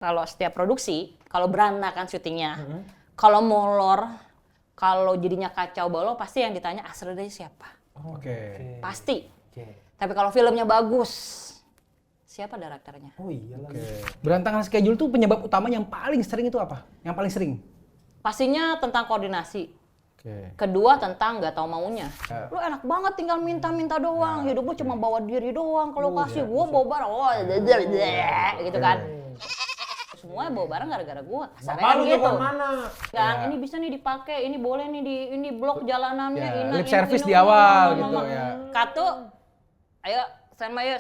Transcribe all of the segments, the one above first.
Kalau setiap produksi, kalau berantakan syutingnya, kalau molor, kalau jadinya kacau balau, pasti yang ditanya Asrada siapa? Oke. Pasti. Tapi kalau filmnya bagus, siapa direkturnya? Oh iya lagi. Berantakan schedule tuh penyebab utama yang paling sering itu apa? Yang paling sering? Pastinya tentang koordinasi. Oke. Kedua tentang nggak tahu maunya. Lu enak banget tinggal minta-minta doang. Hidup lu cuma bawa diri doang. Kalau kasih gua bawa barang, gitu kan. Semuanya bawa barang gara-gara gua. Bapak lu gitu. mana? Kan ini bisa nih dipakai, ini boleh nih ini blok jalanannya, lip service di awal gitu ya. Katu, ayo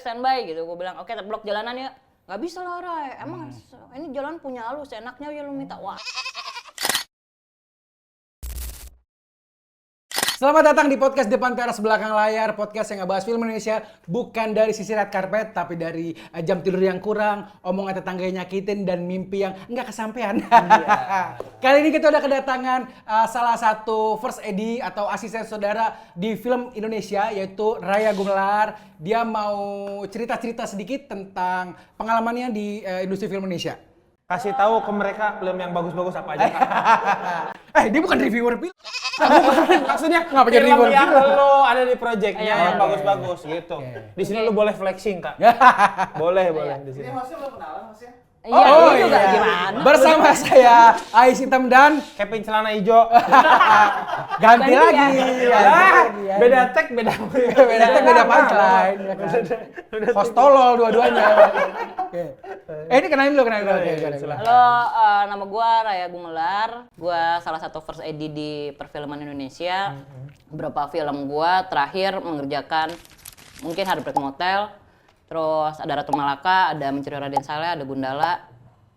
standby gitu. Gua bilang, oke blok jalanan ya. Nggak bisa lah Ray, emang ini jalan punya lu, seenaknya ya lu minta. Wah. Selamat datang di podcast Depan Teras Belakang Layar, podcast yang ngebahas film Indonesia bukan dari sisi red carpet, tapi dari jam tidur yang kurang, omongan tetangga yang nyakitin, dan mimpi yang nggak kesampean. Kali ini kita udah kedatangan salah satu first AD atau asisten saudara di film Indonesia, yaitu Raya Gumelar. Dia mau cerita-cerita sedikit tentang pengalamannya di industri film Indonesia. Kasih tahu ke mereka film yang bagus-bagus apa aja. Dia bukan reviewer film. Maksudnya Nggak pakai film reward yang juga. lo ada di projectnya yang Oke. bagus-bagus gitu. Di sini lo boleh flexing kak. Boleh di sini. Iya, Oh ini juga iya. gimana? Bersama saya Ais Hitam dan Kevin celana hijau. ganti lagi. Ganti Ya. Beda tag, beda Beda tag, beda punchline. Ya kan? Host tolol dua-duanya. Oke. Ini kenalin dulu. Oke, silakan. Halo, nama gua Raya Gumelar. Gua salah satu first AD di perfilman Indonesia. Beberapa film gua terakhir mengerjakan mungkin Heartbreak Motel, terus ada Ratu Malaka, ada Mencuri Raden Saleh, ada Gundala,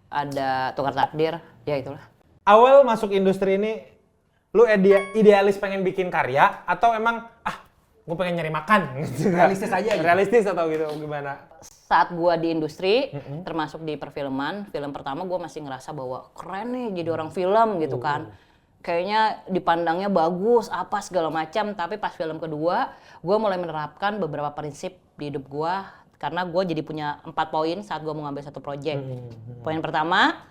ada Tukar Takdir, ya itulah. Awal masuk industri ini, lu idealis pengen bikin karya atau emang gue pengen nyari makan? Realistis aja gitu. Realistis atau gitu gimana? Saat gua di industri, termasuk di perfilman, film pertama gua masih ngerasa bahwa keren nih jadi orang film gitu kan. Kayaknya dipandangnya bagus, apa segala macam. Tapi pas film kedua, gua mulai menerapkan beberapa prinsip di hidup gua. Karena gua jadi punya 4 poin saat gua mau ngambil satu project. Poin pertama,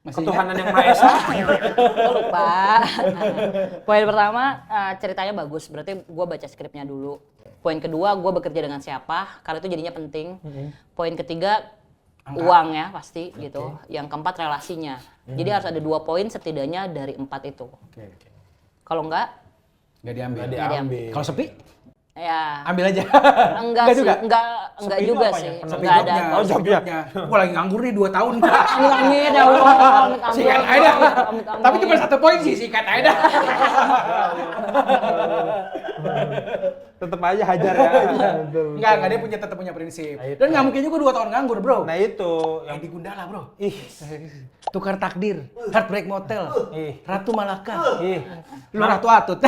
Ketuhanan yang Maha Esa. lupa. Poin pertama, ceritanya bagus. Berarti gue baca skripnya dulu. Poin kedua, gue bekerja dengan siapa. Karena itu jadinya penting. Poin ketiga, uang ya pasti gitu. Yang keempat, relasinya. Jadi harus ada 2 poin setidaknya dari 4 itu. Kalau enggak, Nggak diambil. Nggak diambil. Kalau sepi, ya ambil aja. enggak sih. juga. Enggak Sepi itu juga apanya? sih. Sepi Enggak ada. Oh, jobnya. Gua lagi nganggur nih 2 tahun. Amit-amit ya Allah. Amit-amit. Sikat aja. Amit-amit. Tapi cuma 1 poin sih, sikat aja. Tetep aja hajar ya. Enggak, dia tetap punya prinsip. Nah, itu. Dan nggak mungkin juga 2 tahun nganggur, bro. Nah itu Yang yang di Gundala, bro. ih Tukar Takdir, Heartbreak Motel, Ratu Malaka. ih Lu Ratu Atut.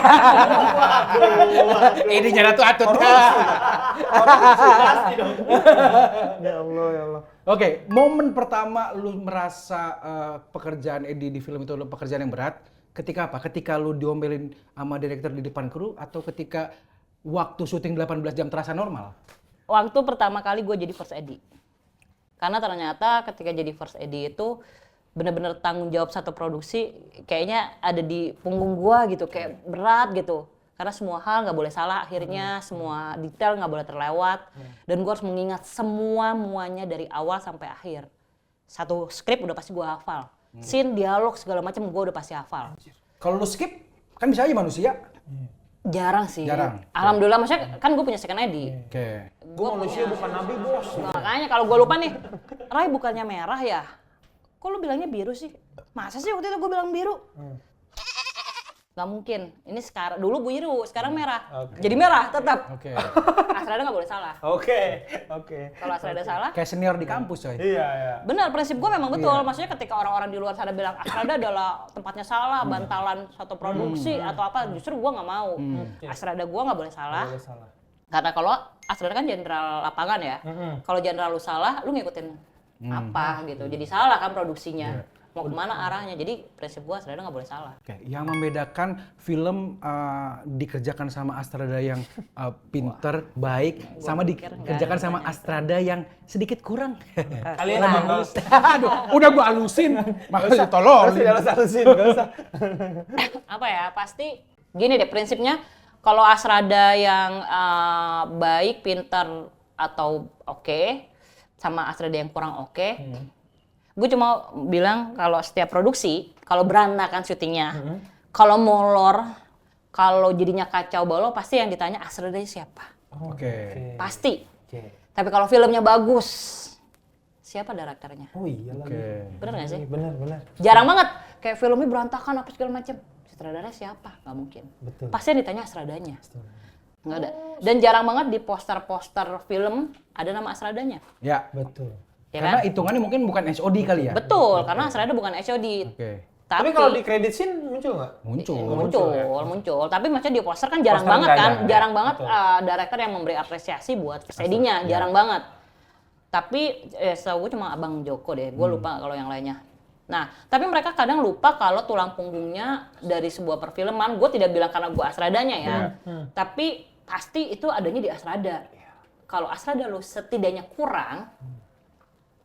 Ini Ratu Atut. ya Allah. Oke, momen pertama lu merasa pekerjaan Edi di film itu adalah pekerjaan yang berat, ketika apa? Ketika lu diomelin sama direktur di depan kru atau ketika waktu syuting 18 jam terasa normal? Waktu pertama kali gue jadi first AD. Karena ternyata ketika jadi first AD itu bener-bener tanggung jawab satu produksi kayaknya ada di punggung gue gitu, kayak berat gitu. Karena semua hal nggak boleh salah akhirnya, semua detail nggak boleh terlewat. Dan gue harus mengingat semuanya dari awal sampai akhir. Satu skrip udah pasti gue hafal. Scene, dialog, segala macam gue udah pasti hafal. Kalau lu skip, kan bisa aja manusia. Jarang sih. Jarang. Alhamdulillah, maksudnya kan gue punya second AD. Oke. Gue manusia bukan nabi bos. Makanya kalau gue lupa nih, Rai bukannya merah ya? Kok lu bilangnya biru sih? Masa sih waktu itu gue bilang biru? Gak mungkin. Ini sekarang dulu biru, sekarang merah. Oke. Jadi merah tetap. Oke. Asrada nggak boleh salah. Oke. Kalau Asrada salah, Kayak senior di kampus, coy. Iya. benar prinsip gue memang betul. Maksudnya ketika orang-orang di luar sana bilang Asrada adalah tempatnya salah, bantalan satu produksi atau apa, justru gue nggak mau. Asrada gue nggak boleh salah. Boleh salah. Karena kalau Asrada kan jenderal lapangan ya. Kalau jenderal lu salah, lu ngikutin apa gitu. Jadi salah kan produksinya. mau kemana arahnya. Jadi prinsip gua Astrada nggak boleh salah. Oke, yang membedakan film dikerjakan sama Astrada yang pinter, baik, sama dikerjakan sama Astrada yang sedikit kurang. Kalian bakal Aduh, udah gua halusin. Makanya tolong. harus halusin, nggak usah. Apa ya, pasti gini deh prinsipnya, kalau Astrada yang baik, pinter atau oke, sama Astrada yang kurang oke, gue cuma bilang kalau setiap produksi, kalau berantakan syutingnya, kalau molor, kalau jadinya kacau balau, pasti yang ditanya Astrada siapa? Oke. Pasti. Oke. Tapi kalau filmnya bagus, siapa direkturnya? Oh iya lagi. Oke. Bener nggak sih? Bener. Jarang banget. Kayak filmnya berantakan apa segala macam. Sutradara siapa? Nggak mungkin. Betul. Pasti yang ditanya Astradanya. Nggak ada. Dan jarang banget di poster-poster film ada nama Astradanya. Ya. Betul. Ya Karena kan? hitungannya mungkin bukan HOD kali ya. Betul, karena Astrada bukan HOD. Oke. Tapi kalau di credit scene muncul nggak? muncul. Tapi maksudnya di poster kan jarang Poster banget nggak kan, ada, jarang ya, banget betul. director yang memberi apresiasi buat CD-nya, jarang banget. Tapi setahu gue cuma Abang Joko deh, gue lupa kalau yang lainnya. Nah, tapi mereka kadang lupa kalau tulang punggungnya dari sebuah perfilman, gue tidak bilang karena gue Astradanya ya, tapi pasti itu adanya di Astrada. Kalau Astrada lu setidaknya kurang,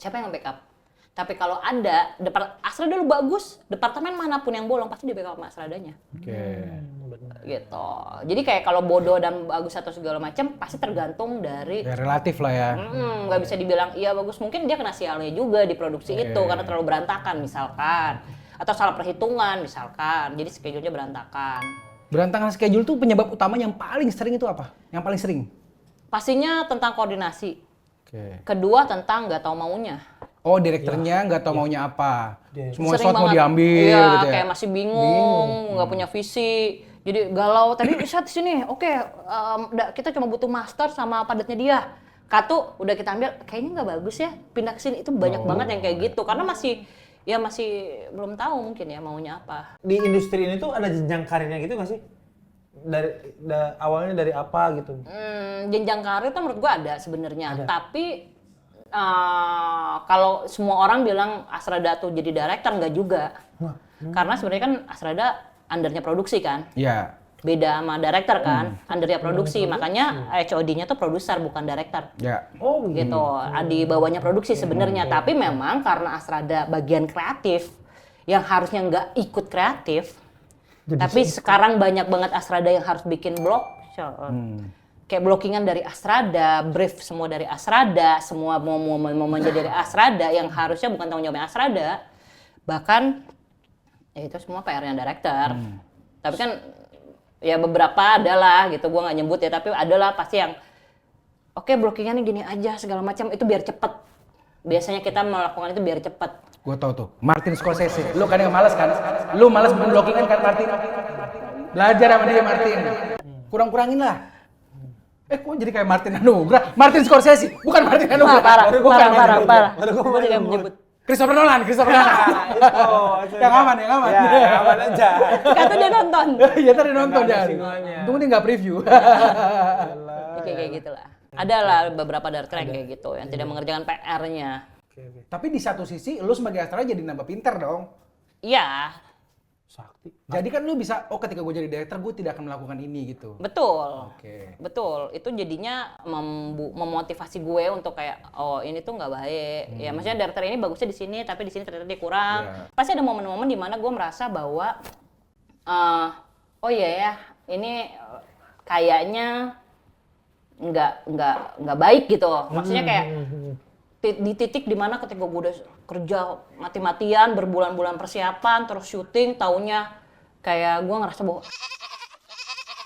siapa yang nge-backup? Tapi kalau ada, Astrada lu bagus, departemen manapun yang bolong pasti di-backup sama Astradanya. Oke. Gitu. Jadi kayak kalau bodoh dan bagus atau segala macam pasti tergantung dari Ya relatif lah ya. nggak bisa dibilang iya bagus, mungkin dia kena sialnya juga di produksi itu karena terlalu berantakan misalkan, atau salah perhitungan misalkan, jadi schedule-nya berantakan. Berantakan schedule tuh penyebab utama yang paling sering itu apa? Yang paling sering? Pastinya tentang koordinasi. Oke. Kedua tentang nggak tahu maunya. Oh, direkturnya nggak tahu maunya apa. Semua Sering shot mau banget. diambil Iya, gitu ya. kayak masih bingung, nggak punya visi. Jadi galau, tadi shot di sini, oke, kita cuma butuh master sama padatnya dia. Katu udah kita ambil, kayaknya nggak bagus ya, pindah ke sini. Itu banyak banget yang kayak gitu, karena masih belum tahu mungkin ya maunya apa. Di industri ini tuh ada jenjang karirnya gitu nggak sih? Awalnya dari apa gitu? Jenjang karir tuh menurut gua ada sebenarnya, tapi kalau semua orang bilang Astrada tuh jadi director, nggak juga. Karena sebenarnya kan Astrada undernya produksi kan. Iya. Beda sama director kan, undernya produksi, makanya HOD-nya tuh produser bukan director. Ya. Oh Gitu, di bawahnya produksi sebenarnya. Tapi memang karena Astrada bagian kreatif, yang harusnya nggak ikut kreatif, tapi sekarang banyak banget Astrada yang harus bikin blog. Kayak blockingan dari Astrada, brief semua dari Astrada, semua mau menjadi dari Astrada yang harusnya bukan tanggung jawabnya Astrada. Bahkan ya itu semua PR-nya director. Tapi kan ya beberapa adalah gitu, gua nggak nyebut ya, tapi adalah pasti yang oke, blockingannya gini aja segala macam, itu biar cepet. Biasanya kita melakukan itu biar cepet. Gue tau tuh, Martin Scorsese. Lu kan yang malas kan? Lu malas bikin blockingan kan Martin? Belajar sama dia Martin. Kurang-kurangin lah. Kok jadi kayak Martin Anugrah? Martin Scorsese, bukan Martin Anugrah. Parah. Gua Gua menyebut. Christopher Nolan. Yang aman. Ya, aman aja. Kata dia nonton. Iya tadi nonton Nggak ada jangan. singlenya. Untung dia nggak preview. Kayak gitulah. Ada lah beberapa director yang kayak gitu, yang tidak mengerjakan PR-nya. Tapi di satu sisi, lu sebagai Astrada jadi nambah pinter dong. Iya, Sakti. Jadi kan lu bisa, ketika gue jadi director, gue tidak akan melakukan ini gitu. betul. Oke. Betul, itu jadinya memotivasi gue untuk kayak oh ini tuh nggak baik. Ya maksudnya director ini bagusnya di sini, tapi di sini ternyata dia kurang. Iya. Pasti ada momen-momen di mana gue merasa bahwa oh iya ya, ini kayaknya nggak baik gitu. Maksudnya kayak di titik dimana ketika gue udah kerja mati-matian berbulan-bulan persiapan terus syuting, taunya kayak gue ngerasa bahwa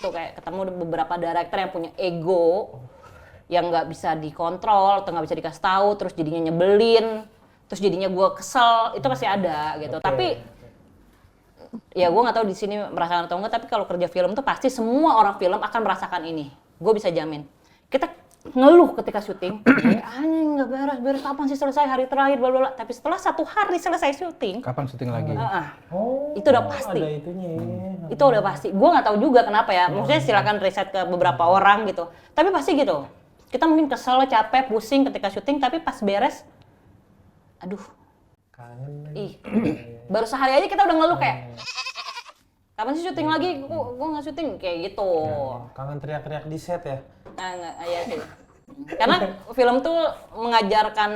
tuh kayak ketemu beberapa director yang punya ego yang nggak bisa dikontrol atau nggak bisa dikasih tahu, terus jadinya nyebelin, terus jadinya gue kesel, itu pasti ada gitu. Tapi ya gue nggak tahu di sini merasakan atau enggak, tapi kalau kerja film tuh pasti semua orang film akan merasakan ini, gue bisa jamin. Kita ngeluh ketika syuting, anjing nggak beres, kapan sih selesai hari terakhir, bla bla bla. Tapi setelah 1 hari selesai syuting, Kapan syuting lagi? itu udah pasti. Ada itunya. Itu udah pasti. Gue nggak tahu juga kenapa ya. Maksudnya silakan riset ke beberapa orang gitu. Tapi pasti gitu. Kita mungkin kesel, capek, pusing ketika syuting, tapi pas beres, aduh, Kangen. Ih, baru sehari aja kita udah ngeluh kayak, kapan sih syuting lagi? Gua nggak syuting kayak gitu. Kangen teriak-teriak di set ya. Nah, nggak, iya sih. Karena film tuh mengajarkan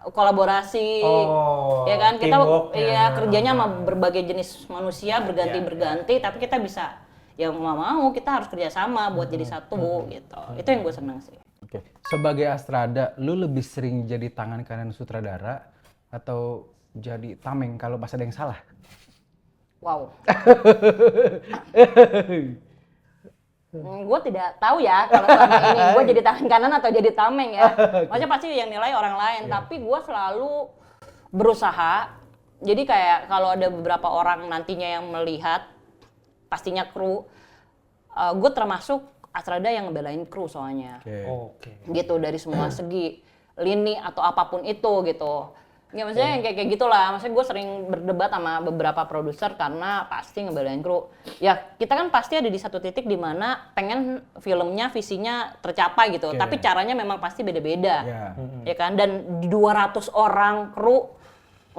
kolaborasi, ya kan? Kita teamwork, iya kerjanya sama berbagai jenis manusia berganti-berganti, tapi kita bisa ya mau kita harus kerjasama buat jadi satu gitu. Itu yang gue seneng sih. Oke. Sebagai Astrada, lu lebih sering jadi tangan kanan sutradara atau jadi tameng kalau pas ada yang salah? Wow. Gue tidak tahu ya kalau selama ini gue jadi tangan kanan atau jadi tameng ya. Maksudnya pasti yang nilai orang lain, tapi gue selalu berusaha. Jadi kayak kalau ada beberapa orang nantinya yang melihat, pastinya kru, gue termasuk Astrada yang ngebelain kru soalnya. Oke. Gitu dari semua segi, lini atau apapun itu gitu. Ya maksudnya yang kayak gitulah. Maksudnya gue sering berdebat sama beberapa produser karena pasti ngebelain kru. Ya kita kan pasti ada di satu titik di mana pengen filmnya, visinya tercapai gitu. Tapi caranya memang pasti beda-beda. Ya kan? Dan 200 orang kru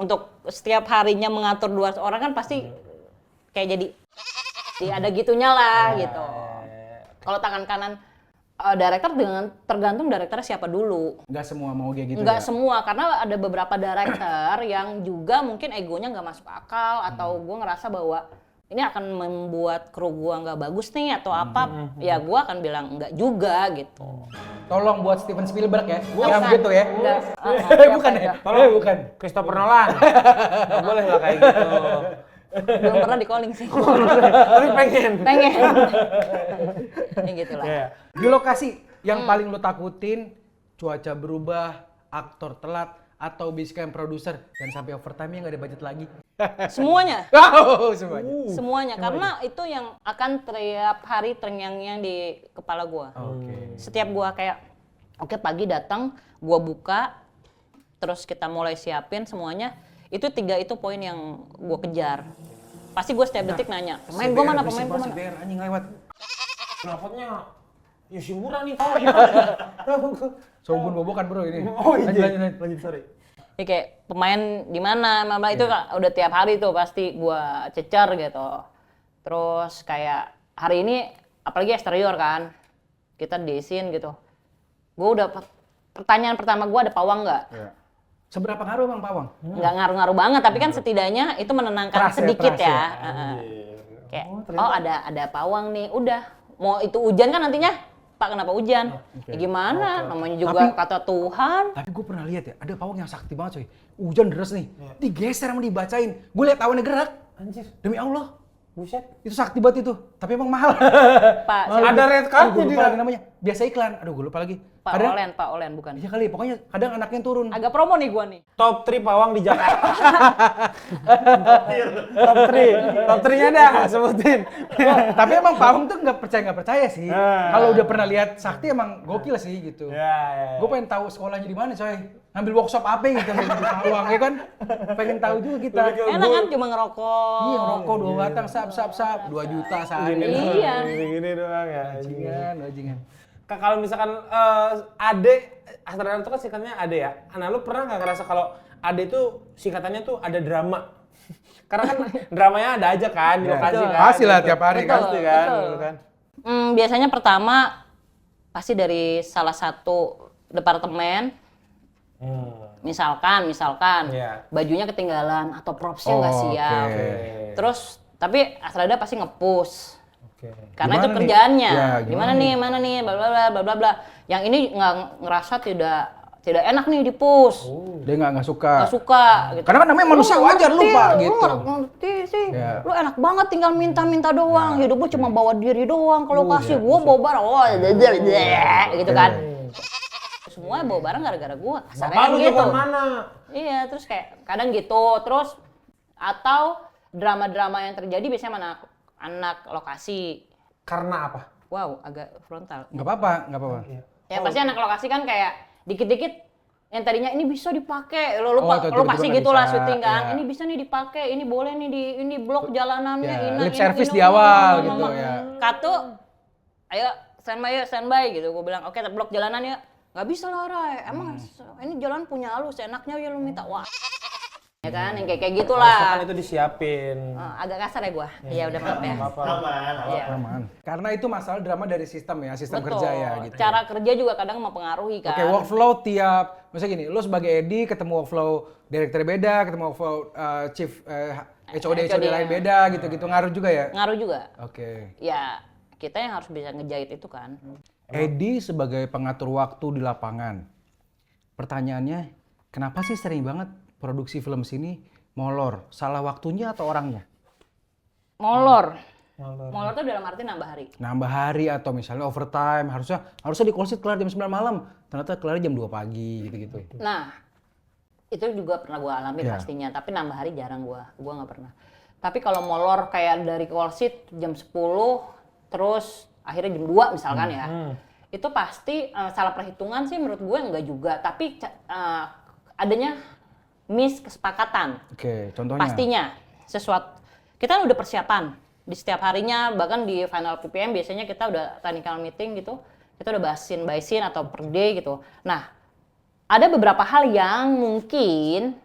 untuk setiap harinya mengatur 200 orang kan pasti kayak jadi ada gitunya lah gitu. Kalau tangan kanan director dengan tergantung directornya siapa dulu. Nggak semua mau kayak gitu Nggak ya? semua, karena ada beberapa director yang juga mungkin egonya nggak masuk akal atau gue ngerasa bahwa ini akan membuat kru gue nggak bagus nih atau apa, ya gue akan bilang nggak juga gitu. Tolong buat Steven Spielberg ya. Bukan. Yang begitu ya. Enggak. Bukan ya? Tolong Bukan. Christopher Nolan. Nggak boleh lah kayak gitu. Belum pernah di calling sih. Tapi pengen. Pengen. Ya gitulah. Di lokasi yang paling lo takutin, cuaca berubah, aktor telat, atau basecamp produser dan sampai overtime nggak ada budget lagi. Semuanya. Oh, semuanya. Semuanya, karena itu yang akan tiap hari terngiang-ngiang di kepala gua. Setiap gua kayak, oke pagi datang, gua buka, terus kita mulai siapin semuanya, itu 3 itu poin yang gua kejar. Pasti gua setiap detik nanya, pemain gua mana, pemain gua mana. CBR anjing lewat. Knalpotnya Yoshimura nih tau. Shogun bobokan bro ini. Oh iya. Lanjut, sorry. Ya kayak pemain di mana, itu udah tiap hari tuh pasti gua cecer gitu. Terus kayak hari ini apalagi eksterior kan, kita diisin gitu. Gua udah pertanyaan pertama gua ada pawang nggak? Iya. Seberapa ngaruh Bang Pawang? Nggak ngaruh-ngaruh banget, tapi kan setidaknya itu menenangkan Teras ya, sedikit teras ya. ya. Kayak ada pawang nih, udah mau itu hujan kan nantinya. Pak kenapa hujan? Ya gimana? Namanya juga kata Tuhan. Tapi gue pernah lihat ya, ada pawang yang sakti banget coy. Hujan deras nih, digeser sama dibacain. Gue lihat awannya gerak. Anjir. Demi Allah. Buset. Itu sakti banget itu. Tapi emang mahal. Pak, Ada red card Gue jadi lupa lagi namanya. Biasa iklan. Aduh gue lupa lagi. Pak Ada? Olen bukan. Iya kali, pokoknya kadang anaknya turun. Agak promo nih gua nih. Top 3 pawang di Jakarta. Top 3. Top 3-nya dah sebutin. Tapi emang pawang tuh nggak percaya sih. Kalau udah pernah lihat sakti emang gokil sih gitu. Ya. Gue pengen tahu sekolahnya di mana coy. Ngambil workshop apa gitu jadi pawang ya kan. Pengen tahu juga kita. Enak kan cuma ngerokok. Iya rokok 2 batang sap 2 juta sehari. Iya. Gini doang ya. Bajingan. Kalau misalkan Ade, Astrada itu kan singkatannya Ade ya. Nah lu pernah nggak ngerasa kalau Ade itu singkatannya tuh ada drama? Karena kan dramanya ada aja kan di lokasi kan. Pasti lah tiap hari kan. Pasti kan. Betul. Gitu kan. Biasanya pertama pasti dari salah satu departemen. Misalkan Iya. bajunya ketinggalan atau propsnya nggak siap. Oke. Terus tapi Astrada pasti nge-push. Oke. Karena Gimana itu nih? kerjaannya. Ya, gimana gimana nih, mana nih, bla bla bla bla bla bla. Yang ini nggak ngerasa tidak enak nih di push. Dia nggak suka. Nggak suka gitu. Karena kan namanya manusia, wajar lupa gitu. Lu ngerti sih. Ya. Lu enak banget tinggal minta-minta doang. Hidup lu cuma bawa diri doang. Kalau kasih gua bawa barang, gitu kan. Semua bawa barang gara-gara gua. Kasarnya Bapak lu gitu. jagoan mana? Iya, terus kayak kadang gitu. Terus atau drama-drama yang terjadi biasanya mana anak lokasi. Karena apa? Wow, agak frontal. Nggak apa-apa. Ya pasti anak lokasi kan kayak dikit-dikit yang tadinya ini bisa dipakai. Lo Oh, lupa, lo tiba-tiba pasti nggak gitulah bisa, syuting kan. ya. Ini bisa nih dipakai, ini boleh nih ini blok jalanannya, Ya, ini lip service di awal gitu, ya. Katu, ayo standby gitu. Gue bilang, oke blok jalanan ya. Nggak bisa lah Ray, emang ini jalan punya lu, seenaknya ya lu minta. Wah, Ya kan, yang kayak Harusnya gitulah. kan itu disiapin. Agak kasar ya gua. Iya udah maaf ya. Apa-apa. Iya. Aman. Karena itu masalah drama dari sistem ya, sistem Betul. kerja ya gitu. Cara kerja juga kadang mempengaruhi kan. Oke, workflow tiap, misalnya gini, lo sebagai AD ketemu workflow director beda, ketemu workflow chief HOD lain beda gitu-gitu, ngaruh juga ya? Ngaruh juga. Oke. Ya, kita yang harus bisa ngejahit itu kan. AD sebagai pengatur waktu di lapangan, pertanyaannya, kenapa sih sering banget produksi film sini molor? Salah waktunya atau orangnya? Molor. Molor tuh dalam arti nambah hari. Nambah hari atau misalnya overtime, harusnya di call sheet kelar jam 9 malam, ternyata kelar jam 2 pagi gitu-gitu. Nah, itu juga pernah gue alami Ya. pastinya, tapi nambah hari jarang gue nggak pernah. Tapi kalau molor kayak dari call sheet jam 10, terus akhirnya jam 2 misalkan ya, itu pasti salah perhitungan sih menurut gue enggak juga, tapi adanya kesepakatan. Oke, contohnya? Pastinya, sesuatu, kita kan udah persiapan di setiap harinya, bahkan di final PPM biasanya kita udah technical meeting gitu, kita udah bahasin by scene atau per day gitu. Nah, ada beberapa hal yang mungkin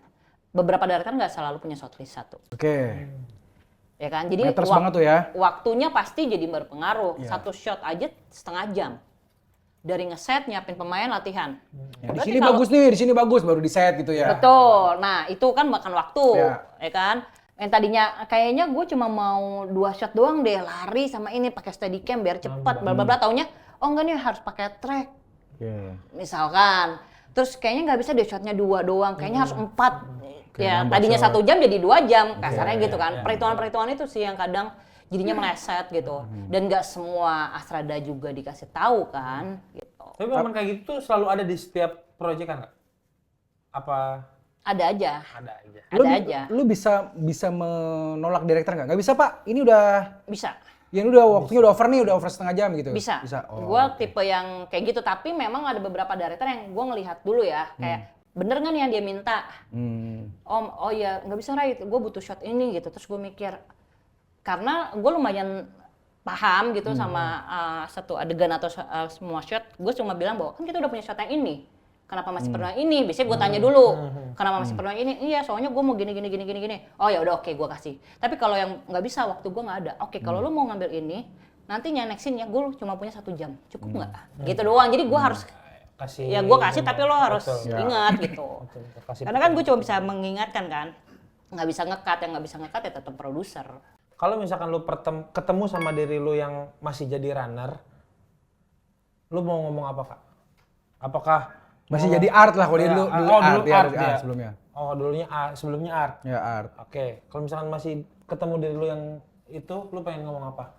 beberapa director nggak selalu punya shortlist satu. Oke. Ya kan? Jadi Matters banget tuh ya. waktunya pasti jadi berpengaruh. Iya. Satu shot aja setengah jam. Dari ngeset, nyiapin pemain, latihan. Ya, di Berarti sini kalau- bagus nih, di sini bagus, baru di set gitu ya. Betul. Nah, itu kan makan waktu, Iya. ya kan? Yang tadinya kayaknya gue cuma mau 2 shot doang deh, lari sama ini pakai steadicam biar cepat, bla bla bla. Taunya, oh enggak nih harus pakai track. Oke. Misalkan. Terus kayaknya nggak bisa deh shotnya 2 doang, kayaknya harus 4. Oke, Ya, nambah tadinya shot. 1 jam jadi 2 jam, kasarnya Iya, gitu kan. iya. Perhitungan-perhitungan itu sih yang kadang jadinya meleset gitu. Dan nggak semua Asrada juga dikasih tahu kan, gitu. Tapi momen kayak gitu tuh selalu ada di setiap proyek kan nggak? Apa Ada aja. ada aja? Lu, Ada aja. Lu bisa menolak director nggak? Nggak bisa pak, ini udah, Bisa. ya ini udah waktunya udah over setengah jam gitu. Bisa. Oh, Gue oke. tipe yang kayak gitu, tapi memang ada beberapa director yang gue ngelihat dulu ya, kayak bener nggak nih yang dia minta? Om, oh ya nggak bisa Rai, gue butuh shot ini gitu. Terus gue mikir, karena gue lumayan paham gitu sama satu adegan atau semua shot, gue cuma bilang bahwa kan kita udah punya shot yang ini. Kenapa masih perlu yang ini? Biasanya gue tanya dulu, kenapa masih perlu yang ini? Iya, soalnya gue mau gini. Oh ya udah, oke, gue kasih. Tapi kalau yang nggak bisa, waktu gue nggak ada. Oke, kalau lo mau ngambil ini, nantinya next scene ya gue cuma punya 1 jam, cukup nggak? Gitu doang. Jadi gue harus, Kasih. ya gue kasih, tapi lo harus Betul. ingat gitu. Betul, kasih. Karena kan gue cuma bisa mengingatkan kan, nggak bisa ngekat, yang nggak bisa ngekat ya tetap produser. Kalau misalkan lu ketemu sama diri lu yang masih jadi runner, lu mau ngomong apa kak? Apakah Masih jadi art lah kalau dia Ya, dulu, oh, art, dulu dia art harus dia. art sebelumnya. Oh dulunya art, sebelumnya art. Ya art. Oke, kalau misalkan masih ketemu diri lu yang itu, lu pengen ngomong apa?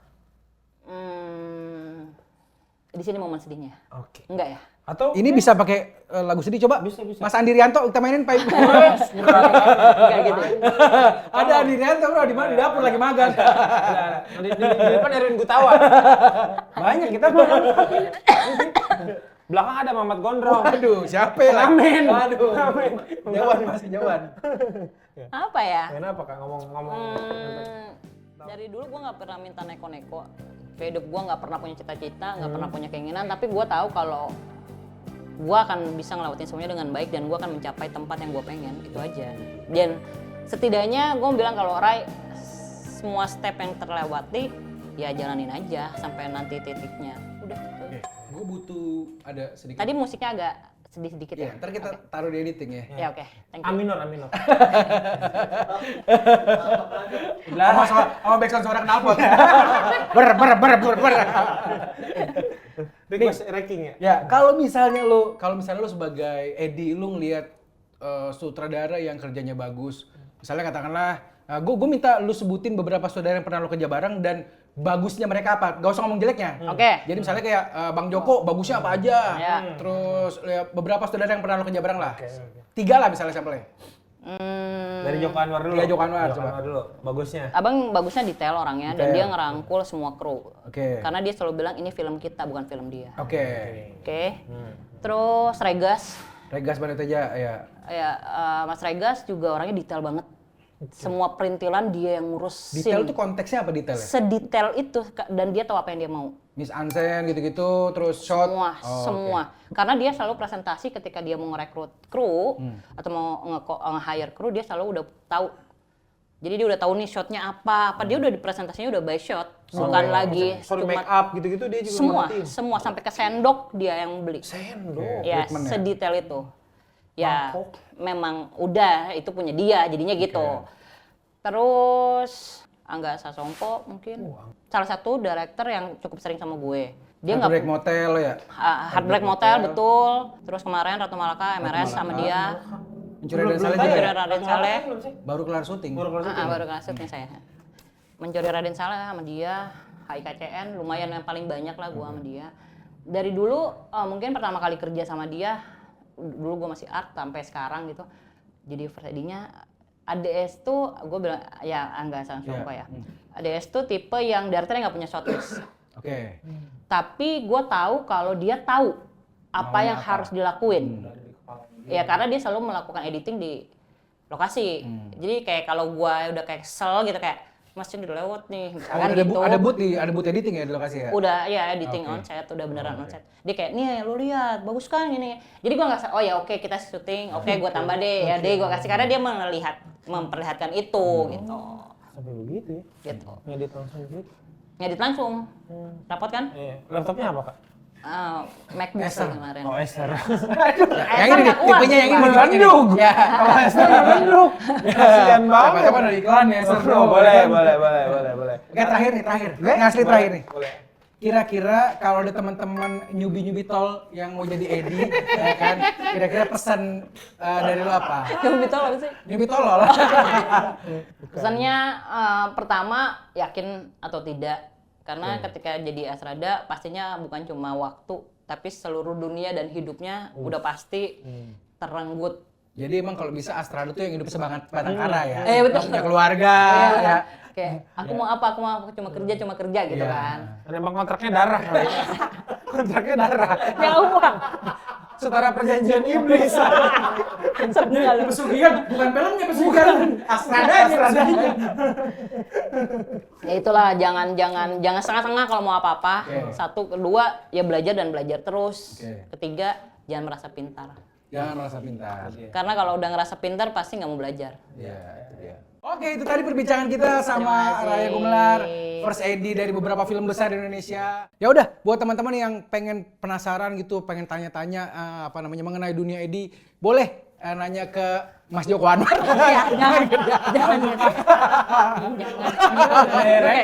Di sini momen sedihnya. Oke. Enggak ya? Atau Ini bisa pakai lagu sedih coba? Bisa. Mas Andi Rianto kita mainin Pak. Enggak gitu. Ada Andi Rianto bro di mana di dapur lagi magang. di depan Erwin Gutawa. Banyak kita mah. Belakang ada Mamat Gondrong. Aduh, siapa lah? Amin. Aduh. Jauhan masih jauhan. Apa ya? Kenapa kak ngomong-ngomong? Dari dulu gue nggak pernah minta neko-neko. Kayak hidup gue nggak pernah punya cita-cita, nggak pernah punya keinginan. Tapi gue tahu kalau gue akan bisa ngelawatin semuanya dengan baik dan gue akan mencapai tempat yang gue pengen. Itu aja. Dan setidaknya gue bilang kalau Rai, semua step yang terlewati ya jalanin aja sampai nanti titiknya. Udah gitu. Gue butuh ada sedikit. Tadi musiknya agak sedih-sedikit Ya, ya. ntar kita taruh di editing ya. Ya oke. Thank you. Aminor. Sama backsound suara knalpot. ber. Request ranking ya? Ya, kalau misalnya lu sebagai Edi lu ngelihat sutradara yang kerjanya bagus. Misalnya katakanlah gue minta lu sebutin beberapa sutradara yang pernah lu kerja bareng dan bagusnya mereka apa. Gak usah ngomong jeleknya. Oke. Jadi misalnya kayak Bang Joko bagusnya apa aja. Ya. Terus ya, beberapa sutradara yang pernah lu kerja bareng lah. 3 lah misalnya sampelnya. Dari Joko Anwar dulu. Iya, Joko Anwar, coba. dulu. Bagusnya. Abang bagusnya detail orangnya dan Detail. dia ngerangkul semua kru. Oke. Karena dia selalu bilang ini film kita bukan film dia. Oke. Oke. Terus Regas, Regas Baneteja ya. ya Mas Regas juga orangnya detail banget. Semua perintilan dia yang ngurusin. Detail tuh konteksnya apa detailnya? Sedetail itu dan dia tahu apa yang dia mau. Miss Ansen gitu-gitu, terus shot. Semua. Karena dia selalu presentasi ketika dia mau ngerekrut kru atau mau nge-hire kru, dia selalu udah tahu. Jadi dia udah tahu nih shotnya apa dia udah di presentasinya udah by shot, bukan lagi Sorry, cuma make up gitu-gitu dia juga semua sampai ke sendok dia yang beli. Sendok. Ya, sedetail itu. Ya, memang udah itu punya dia, jadinya gitu. Terus Angga Sasongko mungkin salah satu director yang cukup sering sama gue. Dia nggak Heartbreak Motel ya. Heartbreak Motel betul. Terus kemarin Ratu Malaka MRS sama dia. Mencuri Raden Saleh juga. Mencuri Ya? Raden Saleh. Baru kelar syuting. Baru kelar syuting saya. Mencuri Raden Saleh sama dia. HIKCN lumayan yang paling banyak lah gua sama dia. Dari dulu mungkin pertama kali kerja sama dia, dulu gua masih art sampai sekarang gitu. Jadi first ID-nya ADS tuh gue bilang ya Angga Sasongko ya. ADS tuh tipe yang director nggak punya shortlist. Oke. Tapi gue tahu kalau dia tahu apa yang harus dilakuin. Ya karena dia selalu melakukan editing di lokasi. Jadi kayak kalau gue udah kayak kesel gitu kayak Mas ini udah lewat nih, misalkan gitu. Ada booth editing ya di lokasi ya? Udah ya editing on set, udah beneran on set. Dia kayak nih lu lihat, bagus kan gini. Jadi gue nggak, oh ya oke kita syuting, oke gue tambah deh, ya deh gue kasih karena dia memperlihatkan itu gitu. Sampai begitu ya? Gitu. Ngedit langsung gitu? Ngedit langsung, dapat kan? Iya. Laptopnya apa kak? MacBook sih kemarin. Oh, Acer. Yang ini nih, tipenya yang ini. Mengandung. Ya. Acer mengandung. Kasian banget. Siapa ada iklan ya, Acer bro. Boleh. Oke, terakhir. Ngasih terakhir nih. Boleh. Kira-kira kalau ada teman-teman nyubi tol yang mau jadi Edi, ya kan? Kira-kira pesan dari lo apa? Nyubi tol apa sih? Nyubi tolol. Pesannya pertama yakin atau tidak. Karena ketika jadi Asrada pastinya bukan cuma waktu, tapi seluruh dunia dan hidupnya udah pasti terenggut. Jadi emang kalau bisa Astrada tuh yang hidup sebatang kara ya. Betul. Punya keluarga ya. Kayak aku mau apa? Aku mau cuma kerja gitu kan. Dan emang kontraknya darah kali. Kontraknya darah. Ya uang. Setara perjanjian iblis. Pesugihan bukan filmnya, pesugihan Astrada. Ya itulah jangan setengah-setengah kalau mau apa-apa. Satu, kedua ya belajar dan belajar terus. Ketiga jangan merasa pintar. Jangan merasa pintar. Karena kalau udah ngerasa pintar pasti nggak mau belajar. Iya, itu dia. Oke, itu tadi perbincangan kita sama Raya Gumelar, First AD dari beberapa film besar di Indonesia. Ya udah, buat teman-teman yang pengen penasaran gitu, pengen tanya-tanya mengenai dunia Edi, boleh nanya ke Mas Joko Anwar. Jangan.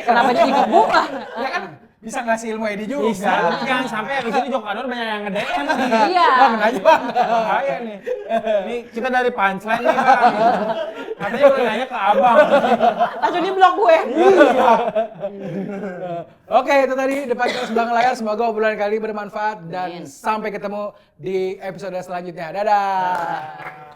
Kenapa jadi ke gua? Ya kan bisa ngasih ilmu Edi juga. Bisa. Jangan sampai abis ini Joko Anwar banyak yang nge-DM. Iya. Bang, nanya bang. Bahaya nih. Ini kita dari punchline nih Bang. Katanya boleh nanya ke abang. Langsung di blok gue. Oke, itu tadi depan sebelah layar. Semoga obrolan kali ini bermanfaat dan sampai ketemu di episode selanjutnya. Dadah.